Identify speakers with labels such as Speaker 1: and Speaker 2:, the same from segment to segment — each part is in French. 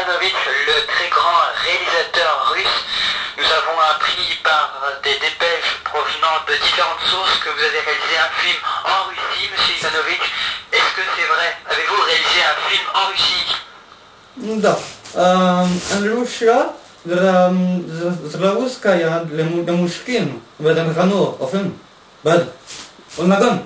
Speaker 1: Ivanovitch, le très grand réalisateur russe. Nous avons appris par des dépêches provenant de différentes sources que vous avez réalisé un film en Russie, monsieur Ivanovitch. Est-ce que c'est vrai? Avez-vous réalisé un film en Russie?
Speaker 2: Да. Андрюша, Злауская для мужчин в этом году, офен. Бад. Он наган.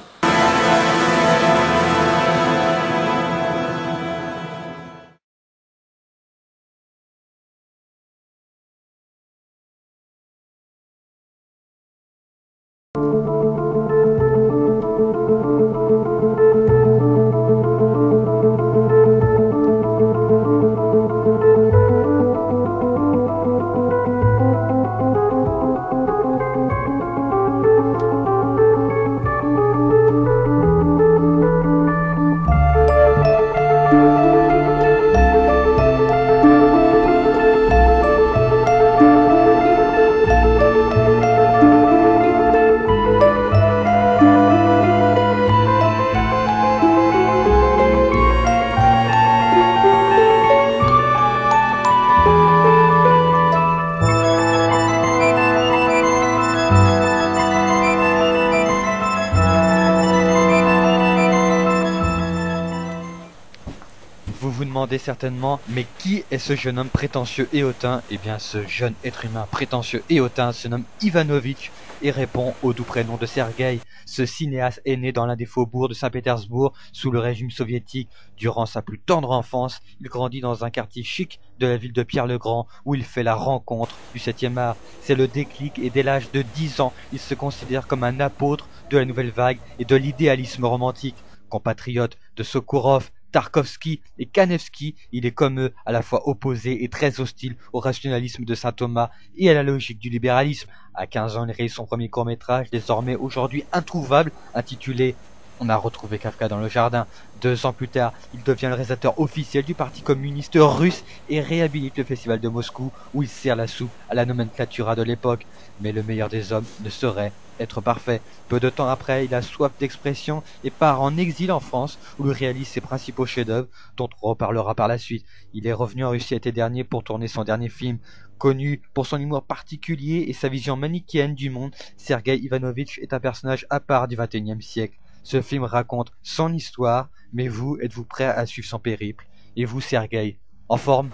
Speaker 3: Vous vous demandez certainement, mais qui est ce jeune homme prétentieux et hautain? Eh bien, ce jeune être humain prétentieux et hautain se nomme Ivanovitch et répond au doux prénom de Sergueï. Ce cinéaste est né dans l'un des faubourgs de Saint-Pétersbourg sous le régime soviétique. Durant sa plus tendre enfance, il grandit dans un quartier chic de la ville de Pierre-le-Grand où il fait la rencontre du 7e art. C'est le déclic et dès l'âge de 10 ans, il se considère comme un apôtre de la nouvelle vague et de l'idéalisme romantique. Compatriote de Sokourov, Tarkovsky et Kanevsky, il est comme eux à la fois opposé et très hostile au rationalisme de saint Thomas et à la logique du libéralisme. À 15 ans, il réalise son premier court-métrage, désormais aujourd'hui introuvable, intitulé « On a retrouvé Kafka dans le jardin ». 2 ans plus tard, il devient le réalisateur officiel du Parti communiste russe et réhabilite le festival de Moscou où il sert la soupe à la nomenclatura de l'époque. Mais le meilleur des hommes ne saurait être parfait. Peu de temps après, il a soif d'expression et part en exil en France où il réalise ses principaux chefs-d'œuvre dont on reparlera par la suite. Il est revenu en Russie l'été dernier pour tourner son dernier film. Connu pour son humour particulier et sa vision manichéenne du monde, Sergueï Ivanovitch est un personnage à part du XXIe siècle. Ce film raconte son histoire, mais vous, êtes-vous prêt à suivre son périple? Et vous, Sergueï, en forme?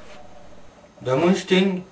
Speaker 2: Да, мой штень.